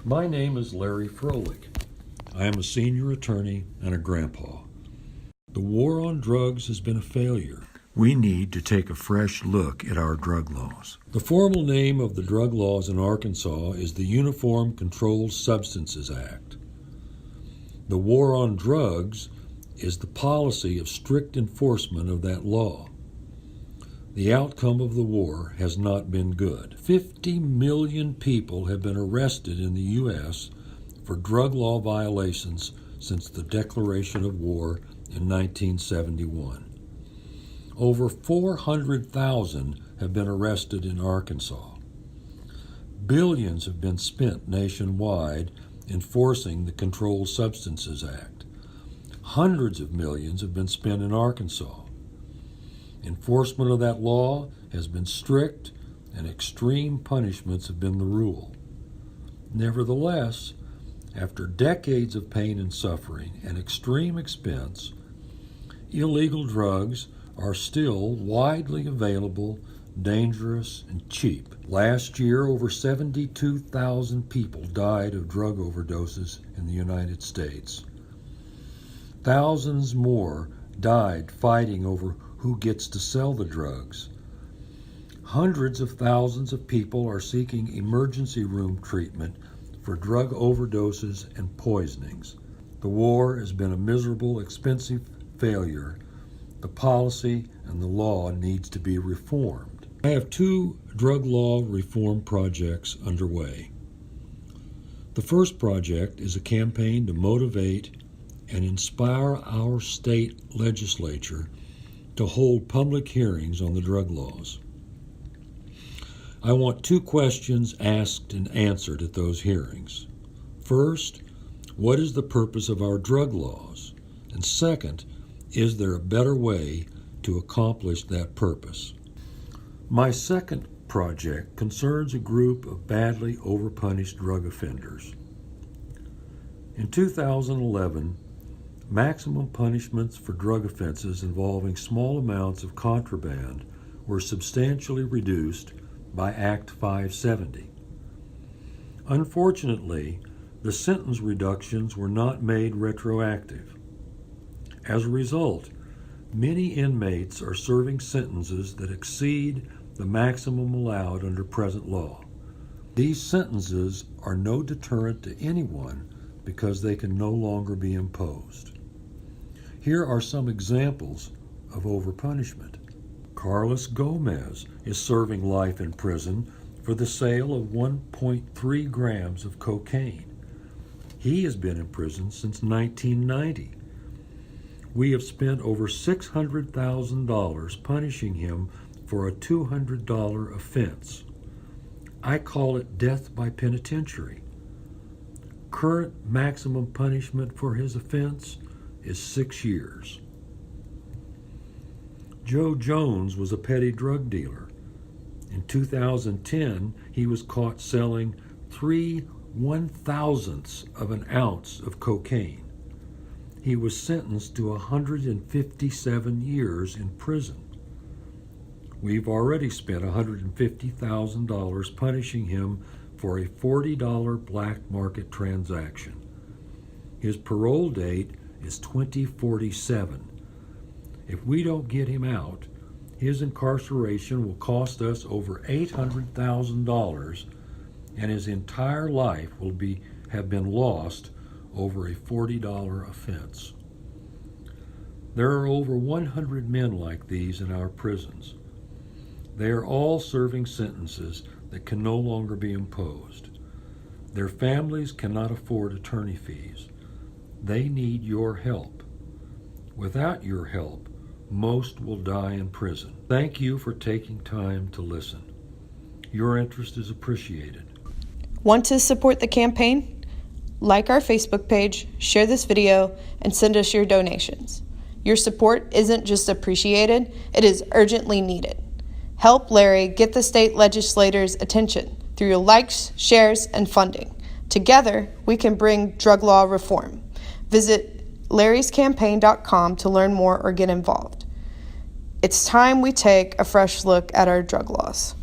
My name is Larry Froelich. I am a senior attorney and a grandpa. The war on drugs has been a failure. We need to take a fresh look at our drug laws. The formal name of the drug laws in Arkansas is the Uniform Controlled Substances Act. The war on drugs is the policy of strict enforcement of that law. The outcome of the war has not been good. 50 million people have been arrested in the U.S. for drug law violations since the declaration of war in 1971. Over 400,000 have been arrested in Arkansas. Billions have been spent nationwide enforcing the Controlled Substances Act. Hundreds of millions have been spent in Arkansas. Enforcement of that law has been strict, and extreme punishments have been the rule. Nevertheless, after decades of pain and suffering and extreme expense, illegal drugs are still widely available, dangerous, and cheap. Last year, over 72,000 people died of drug overdoses in the United States. Thousands more died fighting over who gets to sell the drugs. Hundreds of thousands of people are seeking emergency room treatment for drug overdoses and poisonings. The war has been a miserable, expensive failure. The policy and the law needs to be reformed. I have 2 drug law reform projects underway. The first project is a campaign to motivate and inspire our state legislature to hold public hearings on the drug laws. I want 2 questions asked and answered at those hearings. First, what is the purpose of our drug laws? And second, is there a better way to accomplish that purpose? My second project concerns a group of badly overpunished drug offenders. In 2011, maximum punishments for drug offenses involving small amounts of contraband were substantially reduced by Act 570. Unfortunately, the sentence reductions were not made retroactive. As a result, many inmates are serving sentences that exceed the maximum allowed under present law. These sentences are no deterrent to anyone because they can no longer be imposed. Here are some examples of overpunishment. Carlos Gomez is serving life in prison for the sale of 1.3 grams of cocaine. He has been in prison since 1990. We have spent over $600,000 punishing him for a $200 offense. I call it death by penitentiary. Current maximum punishment for his offense is 6 years. Joe Jones was a petty drug dealer. In 2010, he was caught selling 3/1,000ths of an ounce of cocaine. He was sentenced to 157 years in prison. We've already spent $150,000 punishing him for a $40 black market transaction. His parole date is 2047. If we don't get him out, his incarceration will cost us over $800,000, and his entire life will have been lost over a $40 offense. There are over 100 men like these in our prisons. They are all serving sentences that can no longer be imposed. Their families cannot afford attorney fees. They need your help. Without your help, most will die in prison. Thank you for taking time to listen. Your interest is appreciated. Want to support the campaign? Like our Facebook page, share this video, and send us your donations. Your support isn't just appreciated, it is urgently needed. Help Larry get the state legislators' attention through your likes, shares, and funding. Together, we can bring drug law reform. Visit larryscampaign.com to learn more or get involved. It's time we take a fresh look at our drug laws.